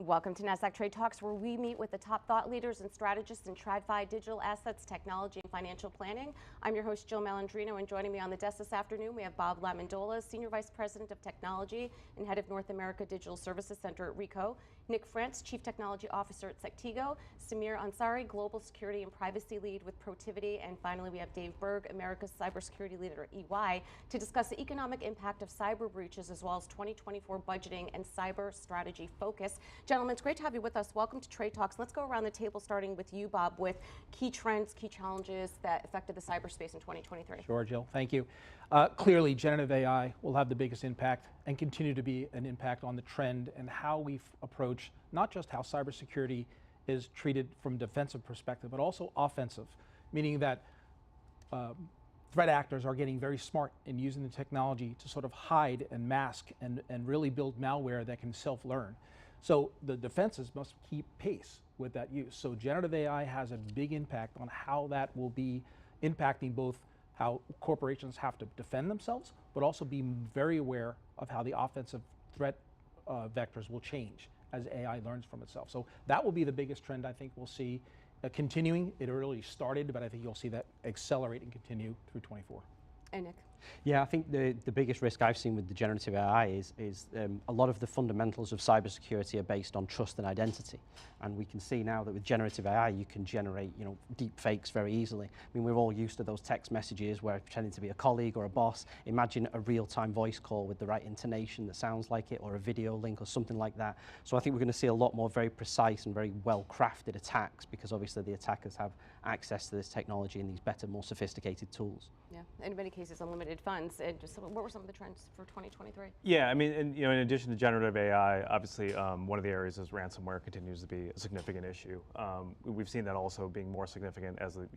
Welcome to Nasdaq TradeTalks, where we meet with the top thought leaders and strategists in TradFi, digital assets, technology, and financial planning. I'm your host, Jill Malandrino, and joining me on the desk this afternoon, we have Bob Lamendola, Senior Vice President of Technology and Head of North America Digital Services Center at Ricoh, Nick France, Chief Technology Officer at Sectigo, Samir Ansari, Global Security and Privacy Lead with Protiviti, and finally we have Dave Burg, America's Cybersecurity Leader at EY, to discuss the economic impact of cyber breaches as well as 2024 budgeting and cyber strategy focus. Gentlemen, it's great to have you with us. Welcome to Trade Talks. Let's go around the table, starting with you, Bob, with key trends, key challenges that affected the cyberspace in 2023. Sure, Jill. Thank you. Clearly, generative AI will have the biggest impact and continue to be an impact on the trend and how we approach not just how cybersecurity is treated from a defensive perspective, but also offensive, meaning that threat actors are getting very smart in using the technology to sort of hide and mask and really build malware that can self-learn. So the defenses must keep pace with that use. So generative AI has a big impact on how that will be impacting both how corporations have to defend themselves, but also be very aware of how the offensive threat vectors will change as AI learns from itself. So that will be the biggest trend I think we'll see continuing. It already started, but I think you'll see that accelerate and continue through 24. And Nick? Yeah, I think the biggest risk I've seen with the generative AI is a lot of the fundamentals of cybersecurity are based on trust and identity. And we can see now that with generative AI, you can generate, deep fakes very easily. I mean, we're all used to those text messages where pretending to be a colleague or a boss. Imagine a real-time voice call with the right intonation that sounds like it, or a video link or something like that. So I think we're going to see a lot more very precise and very well-crafted attacks, because obviously the attackers have access to this technology and these better, more sophisticated tools. Yeah, in many cases, unlimited funds. And just what were some of the trends for 2023? Yeah, I mean, and, in addition to generative AI, obviously one of the areas is ransomware continues to be a significant issue. We've seen that also being more significant as the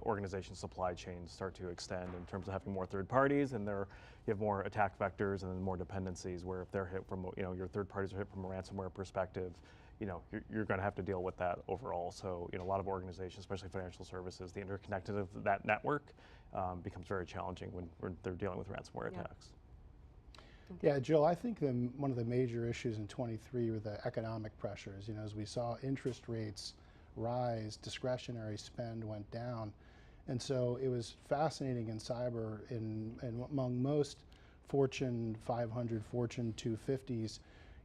organization's supply chains start to extend in terms of having more third parties, and you have more attack vectors and then more dependencies. Where if they're hit from your third parties are hit from a ransomware perspective, you're going to have to deal with that overall. So, a lot of organizations, especially financial services, the interconnected of that network becomes very challenging when they're dealing with ransomware attacks. Yeah, Jill, I think one of the major issues in 23 were the economic pressures. As we saw interest rates rise, discretionary spend went down. And so it was fascinating in cyber, among most Fortune 500, Fortune 250s,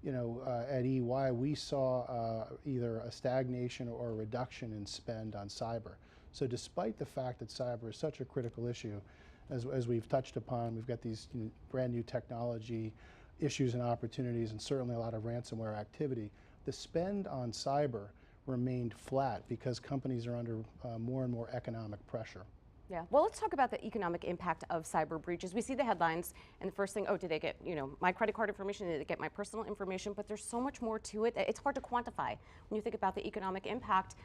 at EY, we saw either a stagnation or a reduction in spend on cyber. So despite the fact that cyber is such a critical issue, as we've touched upon, we've got these brand new technology issues and opportunities, and certainly a lot of ransomware activity. The spend on cyber remained flat because companies are under more and more economic pressure. Yeah, well, let's talk about the economic impact of cyber breaches. We see the headlines, and the first thing, oh, did they get, my credit card information? Did they get my personal information? But there's so much more to it. It's hard to quantify. When you think about the economic impact,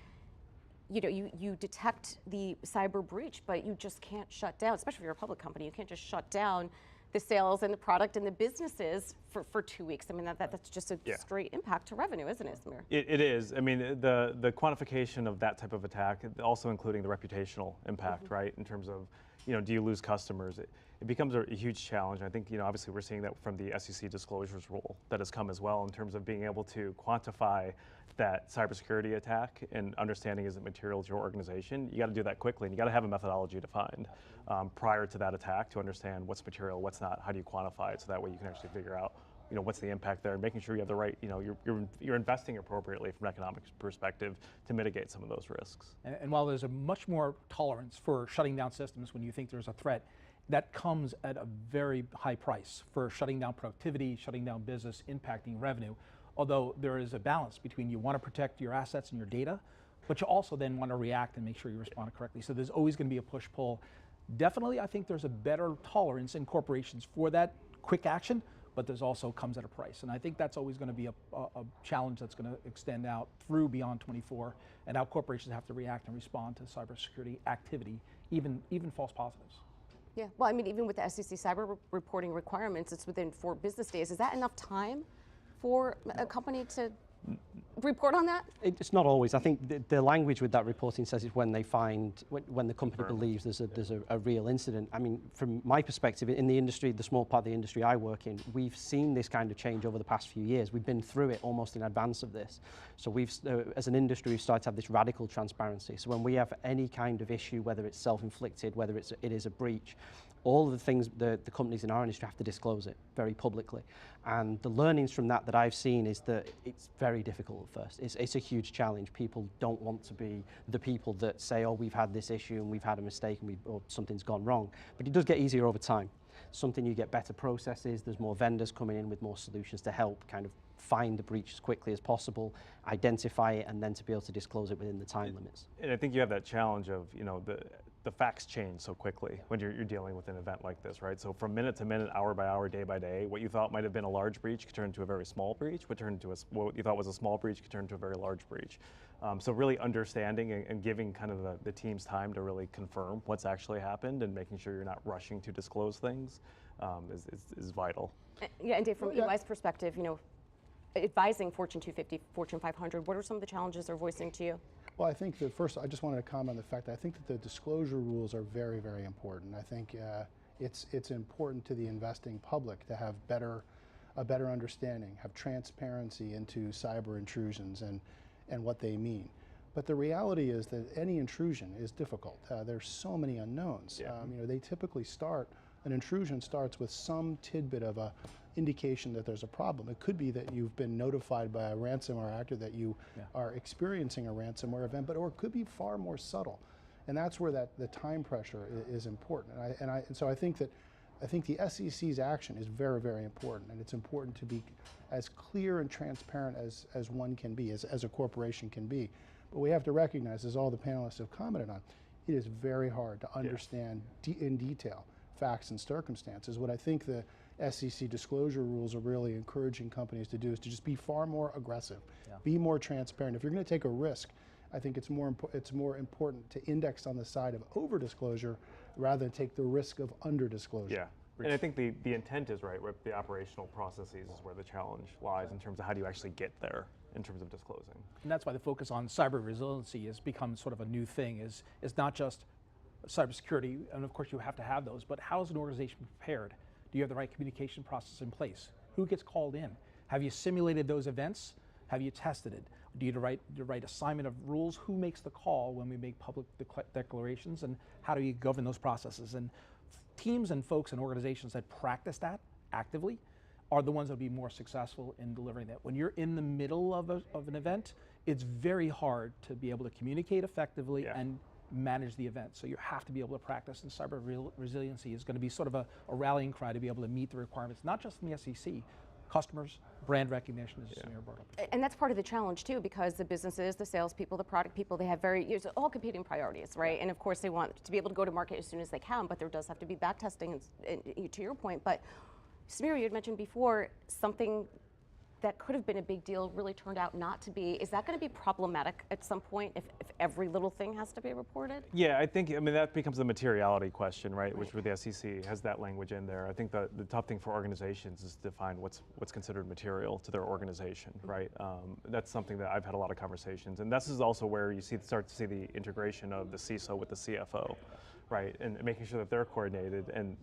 you detect the cyber breach, but you just can't shut down, especially if you're a public company, you can't just shut down the sales and the product and the businesses for 2 weeks. I mean, that's just a straight impact to revenue, isn't it, Samir? It is. I mean, the quantification of that type of attack, also including the reputational impact, right? In terms of, do you lose customers? It becomes a huge challenge. I think, obviously we're seeing that from the SEC disclosures rule that has come as well in terms of being able to quantify that cybersecurity attack and understanding is it material to your organization. You got to do that quickly, and you got to have a methodology defined prior to that attack to understand what's material, what's not, how do you quantify it, so that way you can actually figure out what's the impact there, and making sure you have the right, you're investing appropriately from an economic perspective to mitigate some of those risks. And while there's a much more tolerance for shutting down systems when you think there's a threat, that comes at a very high price for shutting down productivity, shutting down business, impacting revenue. Although there is a balance between you want to protect your assets and your data, but you also then want to react and make sure you respond correctly. So there's always going to be a push-pull. Definitely, I think there's a better tolerance in corporations for that quick action, but there's also comes at a price. And I think that's always going to be a challenge that's going to extend out through beyond 24, and how corporations have to react and respond to cybersecurity activity, even false positives. Yeah, well, I mean, even with the SEC cyber reporting requirements, it's within 4 business days. Is that enough time for a company to report on that? It's not always. I think the language with that reporting says it's when they find, when the company believes there's a real incident. I mean, from my perspective, in the industry, the small part of the industry I work in, we've seen this kind of change over the past few years. We've been through it almost in advance of this. So we've, as an industry, we've started to have this radical transparency. So when we have any kind of issue, whether it's self-inflicted, whether it is a breach, all of the things, the companies in our industry have to disclose it very publicly. And the learnings from that I've seen is that it's very difficult at first. It's a huge challenge. People don't want to be the people that say, oh, we've had this issue and we've had a mistake and or something's gone wrong. But it does get easier over time. Something you get better processes, there's more vendors coming in with more solutions to help kind of find the breach as quickly as possible, identify it, and then to be able to disclose it within the time limits. And I think you have that challenge of, you know, the facts change so quickly when you're dealing with an event like this, right? So from minute to minute, hour by hour, day by day, what you thought might have been a large breach could turn into a very small breach, what you thought was a small breach could turn into a very large breach. So really understanding and giving kind of the teams time to really confirm what's actually happened and making sure you're not rushing to disclose things is vital. Yeah, and Dave, from EY's perspective, you know, advising Fortune 250, Fortune 500, what are some of the challenges they're voicing to you? Well, I think that first, I just wanted to comment on the fact that I think that the disclosure rules are very, very important. I think it's important to the investing public to have a better understanding, have transparency into cyber intrusions and what they mean. But the reality is that any intrusion is difficult. There's so many unknowns. Yeah. You know, they typically an intrusion starts with some tidbit of a indication that there's a problem. It could be that you've been notified by a ransomware actor that you are experiencing a ransomware event, or it could be far more subtle. And that's where the time pressure is important. And so I think the SEC's action is very, very important, and it's important to be as clear and transparent as one can be, as a corporation can be. But we have to recognize, as all the panelists have commented on, it is very hard to understand in detail facts and circumstances. What I think the SEC disclosure rules are really encouraging companies to do is to just be far more aggressive, be more transparent. If you're going to take a risk, I think it's more important to index on the side of over-disclosure rather than take the risk of under-disclosure. Yeah. And I think the intent is right, where the operational processes is where the challenge lies in terms of how do you actually get there in terms of disclosing. And that's why the focus on cyber resiliency has become sort of a new thing, is not just cybersecurity, and of course you have to have those, but how is an organization prepared? Do you have the right communication process in place? Who gets called in? Have you simulated those events? Have you tested it? Do you write the right assignment of rules? Who makes the call when we make public declarations, and how do you govern those processes? And teams and folks and organizations that practice that actively are the ones that will be more successful in delivering that. When you're in the middle of an event, it's very hard to be able to communicate effectively and manage the event. So you have to be able to practice, and cyber resiliency is going to be sort of a rallying cry to be able to meet the requirements, not just in the SEC, customers, brand recognition, as Samir brought up. And that's part of the challenge too, because the businesses, the salespeople, the product people, they have it's all competing priorities, right? And of course they want to be able to go to market as soon as they can, but there does have to be back testing, and to your point. But Samir, you had mentioned before something that could have been a big deal really turned out not to be. Is that going to be problematic at some point if every little thing has to be reported? Yeah, I mean, that becomes a materiality question, right? Which with the SEC has that language in there. I think the tough thing for organizations is to define what's considered material to their organization, right? That's something that I've had a lot of conversations. And this is also where you start to see the integration of the CISO with the CFO. Right, and making sure that they're coordinated, and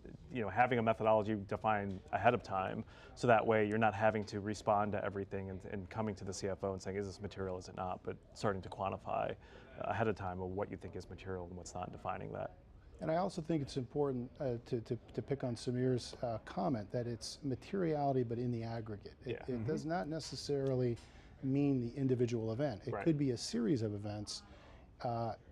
having a methodology defined ahead of time, so that way you're not having to respond to everything and coming to the CFO and saying, is this material, is it not, but starting to quantify ahead of time of what you think is material and what's not, and defining that. And I also think it's important to pick on Samir's comment that it's materiality, but in the aggregate. It does not necessarily mean the individual event. It could be a series of events.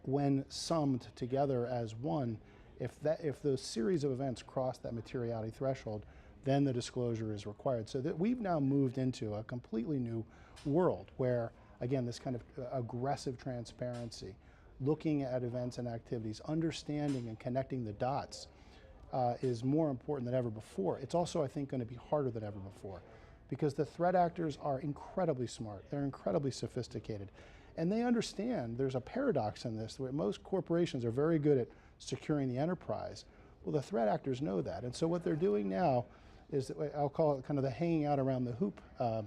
When summed together as one, if those series of events cross that materiality threshold, then the disclosure is required. So that we've now moved into a completely new world where, again, this kind of aggressive transparency, looking at events and activities, understanding and connecting the dots is more important than ever before. It's also, I think, going to be harder than ever before, because the threat actors are incredibly smart. They're incredibly sophisticated. And they understand there's a paradox in this, where most corporations are very good at securing the enterprise. Well, the threat actors know that. And so what they're doing now is, I'll call it kind of the hanging out around the hoop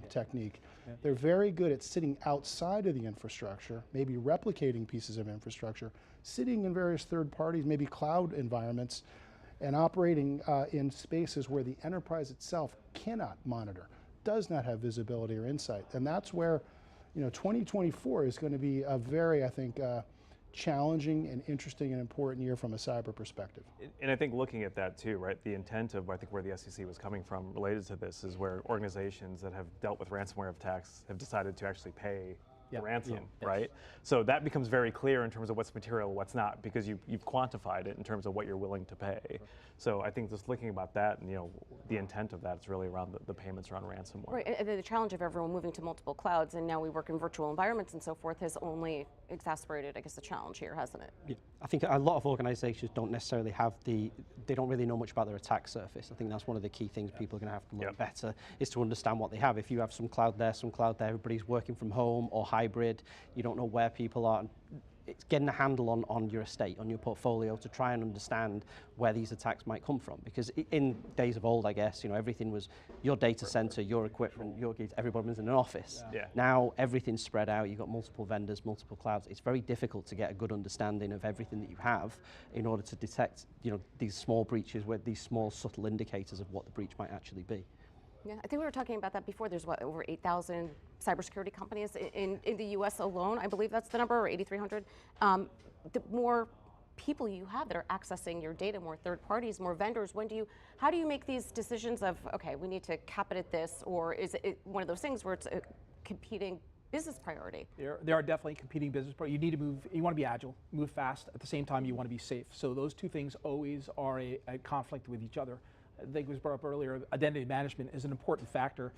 technique. They're very good at sitting outside of the infrastructure, maybe replicating pieces of infrastructure, sitting in various third parties, maybe cloud environments, and operating in spaces where the enterprise itself cannot monitor, does not have visibility or insight. And that's where 2024 is going to be a very, I think, challenging and interesting and important year from a cyber perspective. And I think looking at that too, right, the intent of, I think, where the SEC was coming from related to this is where organizations that have dealt with ransomware attacks have decided to actually pay the ransom, right? So that becomes very clear in terms of what's material, what's not, because you've quantified it in terms of what you're willing to pay. So I think just looking about that and the intent of that is really around the payments around ransomware. Right, and the challenge of everyone moving to multiple clouds, and now we work in virtual environments and so forth, has only exacerbated, I guess, the challenge here, hasn't it? Yeah. I think a lot of organizations don't necessarily have they don't really know much about their attack surface. I think that's one of the key things people are going to have to learn better, is to understand what they have. If you have some cloud there, everybody's working from home or hybrid, you don't know where people are. It's getting a handle on your estate, on your portfolio, to try and understand where these attacks might come from. Because in days of old, I guess, everything was your data center, your equipment, everybody was in an office. Now everything's spread out. You've got multiple vendors, multiple clouds. It's very difficult to get a good understanding of everything that you have in order to detect, these small breaches, where these small subtle indicators of what the breach might actually be. Yeah, I think we were talking about that before. There's over 8,000 cybersecurity companies in the US alone. I believe that's the number, or 8,300. The more people you have that are accessing your data, more third parties, more vendors, how do you make these decisions of, okay, we need to cap it at this, or is it one of those things where it's a competing business priority? There are definitely competing business priorities. You need to move, you want to be agile, move fast. At the same time, you want to be safe. So those two things always are a conflict with each other. I think it was brought up earlier, identity management is an important factor.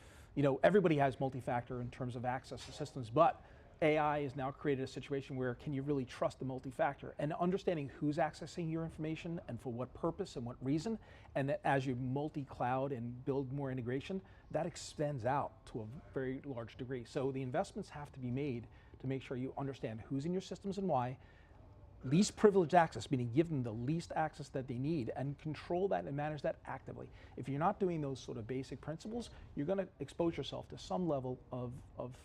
Everybody has multi-factor in terms of access to systems, but AI has now created a situation where can you really trust the multi-factor? And understanding who's accessing your information and for what purpose and what reason, and that as you multi-cloud and build more integration, that extends out to a very large degree. So the investments have to be made to make sure you understand who's in your systems and why, least privileged access, meaning give them the least access that they need, and control that and manage that actively. If you're not doing those sort of basic principles, you're going to expose yourself to some level of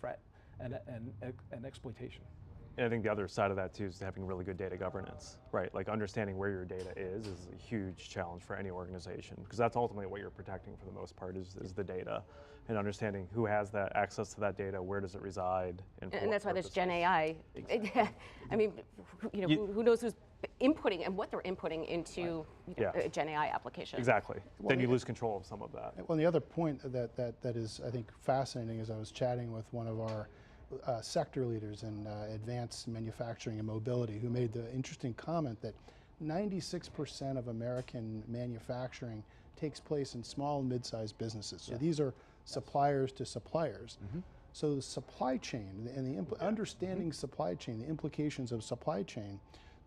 threat and exploitation. And I think the other side of that too is having really good data governance, right? Like understanding where your data is a huge challenge for any organization, because that's ultimately what you're protecting for the most part is the data, and understanding who has that access to that data, where does it reside, and that's why there's Gen AI. Exactly. I mean, who knows who's inputting and what they're inputting into a Gen AI application. Exactly. Well, then you lose control of some of that. Well, the other point that is, I think, fascinating is I was chatting with one of our sector leaders in advanced manufacturing and mobility, who made the interesting comment that 96% of American manufacturing takes place in small and mid-sized businesses. So these are suppliers to suppliers. So the supply chain and the understanding supply chain, the implications of supply chain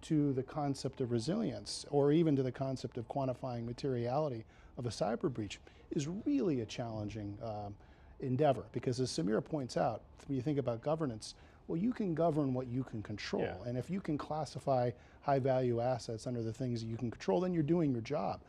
to the concept of resilience, or even to the concept of quantifying materiality of a cyber breach, is really a challenging endeavor, because as Samir points out, when you think about governance, well, you can govern what you can control. And if you can classify high value assets under the things that you can control, then you're doing your job.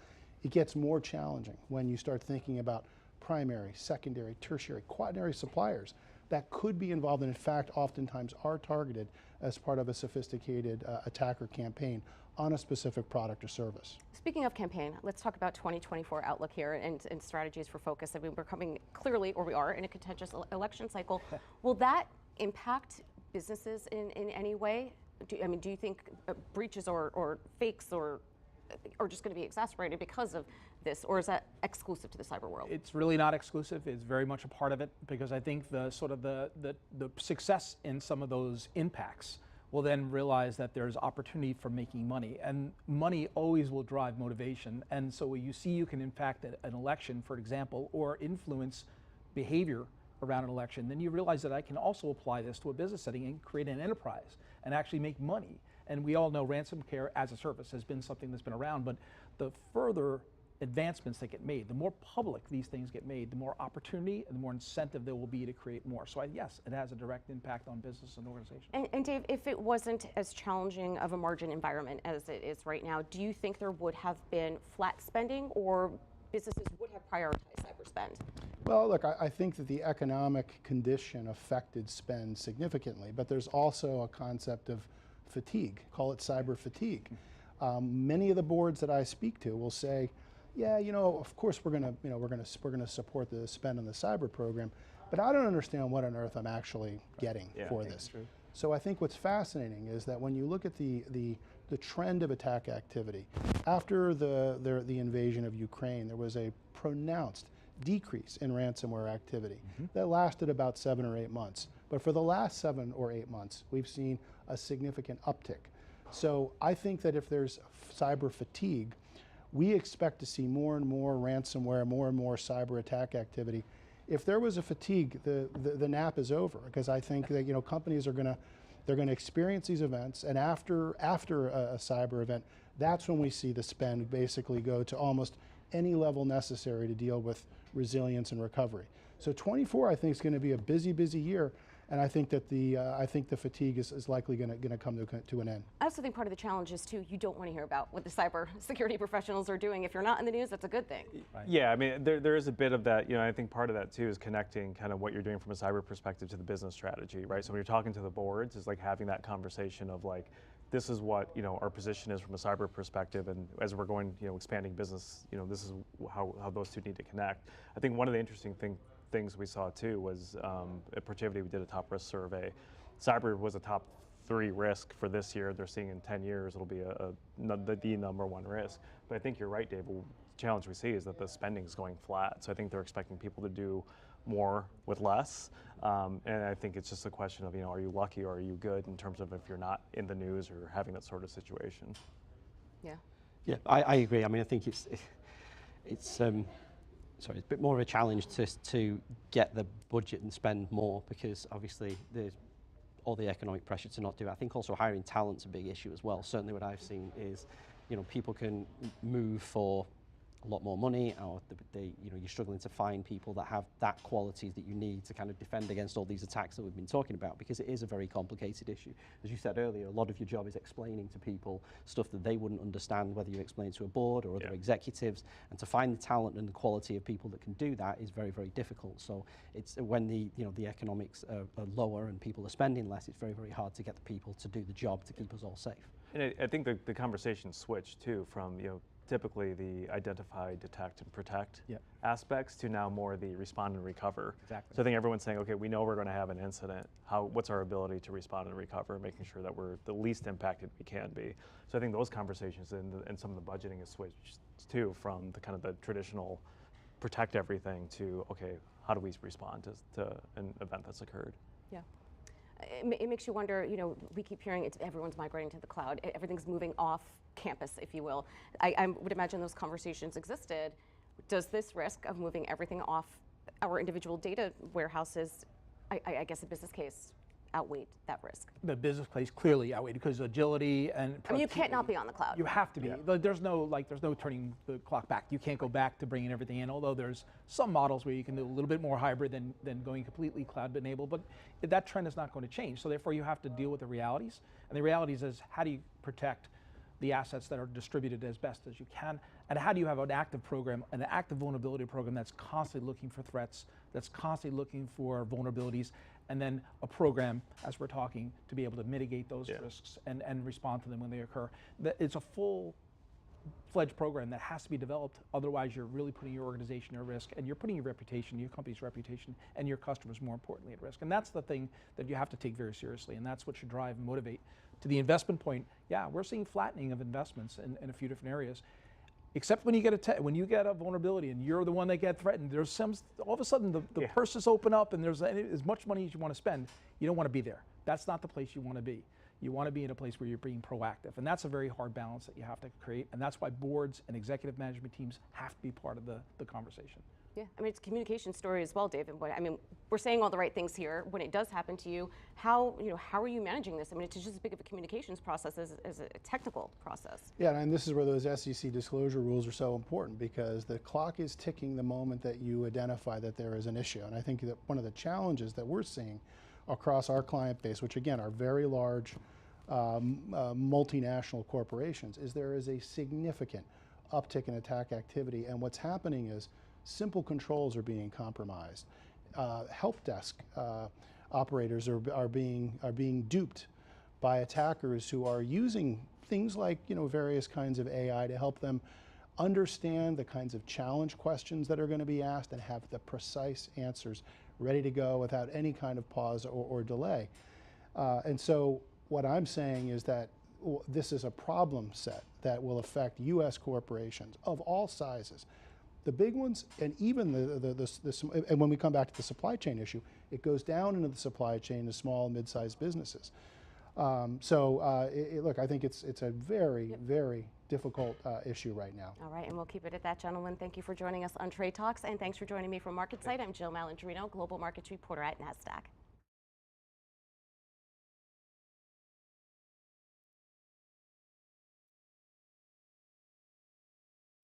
It gets more challenging when you start thinking about primary, secondary, tertiary, quaternary suppliers that could be involved, and in fact oftentimes are targeted as part of a sophisticated attacker campaign on a specific product or service. Speaking of campaign, let's talk about 2024 outlook here and strategies for focus. I mean, we're coming clearly, or we are, in a contentious election cycle. Will that impact businesses in any way? Do you think breaches or fakes are just going to be exacerbated because of this, or is that exclusive to the cyber world? It's really not exclusive. It's very much a part of it, because I think the success in some of those impacts will then realize that there's opportunity for making money, and money always will drive motivation. And so you see you can impact an election, for example, or influence behavior around an election, then you realize that I can also apply this to a business setting and create an enterprise and actually make money. And we all know ransomware as a service has been something that's been around, but the further advancements that get made, the more public these things get made, the more opportunity and the more incentive there will be to create more. So yes, it has a direct impact on business and organization. And Dave, if it wasn't as challenging of a margin environment as it is right now, do you think there would have been flat spending, or businesses would have prioritized cyber? cyber spend? Well, look, I think that the economic condition affected spend significantly, but there's also a concept of fatigue, call it cyber fatigue. Many of the boards that I speak to will say, yeah, of course we're going to support the spend on the cyber program, but I don't understand what on earth I'm actually getting for this. True. So I think what's fascinating is that when you look at the trend of attack activity, after the invasion of Ukraine, there was a pronounced decrease in ransomware activity that lasted about 7 or 8 months. But for the last 7 or 8 months, we've seen a significant uptick. So I think that if there's cyber fatigue, we expect to see more and more ransomware, more and more cyber attack activity. If there was a fatigue, the nap is over, because I think that companies are they're going to experience these events, and after a cyber event, that's when we see the spend basically go to almost any level necessary to deal with resilience and recovery. So 24, I think, is going to be a busy year, and I think that the fatigue is likely going to come to an end. I also think part of the challenge is too, you don't want to hear about what the cyber security professionals are doing. If you're not in the news, that's a good thing. Right. Yeah, I mean, there is a bit of that. I think part of that too is connecting kind of what you're doing from a cyber perspective to the business strategy, right? So when you're talking to the boards, it's like having that conversation of like, this is what our position is from a cyber perspective, and as we're going, expanding business, this is how those two need to connect. I think one of the interesting things we saw too was at Protiviti we did a top risk survey. Cyber was a top 3 risk for this year. They're seeing in 10 years it'll be the number 1 risk. But I think you're right, Dave. The challenge we see is that the spending is going flat. So I think they're expecting people to do more with less. And I think it's just a question of, are you lucky or are you good in terms of if you're not in the news or having that sort of situation. Yeah. Yeah, I agree. I mean, I think it's a bit more of a challenge to get the budget and spend more, because obviously there's all the economic pressure to not do it. I think also hiring talent's a big issue as well. Certainly what I've seen is, people can move for a lot more money, or you're struggling to find people that have that qualities that you need to kind of defend against all these attacks that we've been talking about, because it is a very complicated issue. As you said earlier, a lot of your job is explaining to people stuff that they wouldn't understand, whether you explain to a board or other executives, and to find the talent and the quality of people that can do that is very, very difficult. So it's when the economics are lower and people are spending less, it's very, very hard to get the people to do the job to keep us all safe. And I think the conversation switched too from typically the identify, detect, and protect aspects to now more the respond and recover. Exactly. So I think everyone's saying, okay, we know we're going to have an incident. What's our ability to respond and recover, making sure that we're the least impacted we can be. So I think those conversations and some of the budgeting has switched too from the kind of the traditional protect everything to, okay, how do we respond to an event that's occurred? Yeah. It makes you wonder, we keep hearing everyone's migrating to the cloud. Everything's moving off campus, if you will. I would imagine those conversations existed. Does this risk of moving everything off our individual data warehouses, I guess a business case, outweighed that risk? The business case clearly outweighed, because agility and I mean, you can't not be on the cloud. You have to be. There's no turning the clock back. You can't go back to bringing everything in, although there's some models where you can do a little bit more hybrid than going completely cloud-enabled, but that trend is not going to change. So therefore you have to deal with the realities. And the realities is, how do you protect the assets that are distributed as best as you can, and how do you have an active program, an active vulnerability program that's constantly looking for threats, that's constantly looking for vulnerabilities, and then a program, as we're talking, to be able to mitigate those risks and respond to them when they occur. It's a full-fledged program that has to be developed, otherwise you're really putting your organization at risk, and you're putting your reputation, your company's reputation, and your customers, more importantly, at risk. And that's the thing that you have to take very seriously, and that's what should drive and motivate. To the investment point, we're seeing flattening of investments in a few different areas. Except when you get a vulnerability and you're the one that get threatened, there's all of a sudden the purses open up and there's as much money as you want to spend. You don't want to be there. That's not the place you want to be. You want to be in a place where you're being proactive, and that's a very hard balance that you have to create, and that's why boards and executive management teams have to be part of the conversation. Yeah, I mean, it's a communication story as well, David. I mean, we're saying all the right things here. When it does happen to you, how are you managing this? I mean, it's just as big of a communications process as a technical process. Yeah, and this is where those SEC disclosure rules are so important, because the clock is ticking the moment that you identify that there is an issue. And I think that one of the challenges that we're seeing across our client base, which again are very large multinational corporations, is there is a significant uptick in attack activity. And what's happening is Simple controls are being compromised. Help desk operators are being duped by attackers who are using things like various kinds of AI to help them understand the kinds of challenge questions that are going to be asked and have the precise answers ready to go without any kind of pause or delay. And so what I'm saying is that this is a problem set that will affect U.S. corporations of all sizes. The big ones, and even and when we come back to the supply chain issue, it goes down into the supply chain to small and mid-sized businesses. Look, I think it's a very, very difficult issue right now. All right, and we'll keep it at that, gentlemen. Thank you for joining us on Trade Talks, and thanks for joining me from MarketSite. I'm Jill Malandrino, Global Markets Reporter at Nasdaq.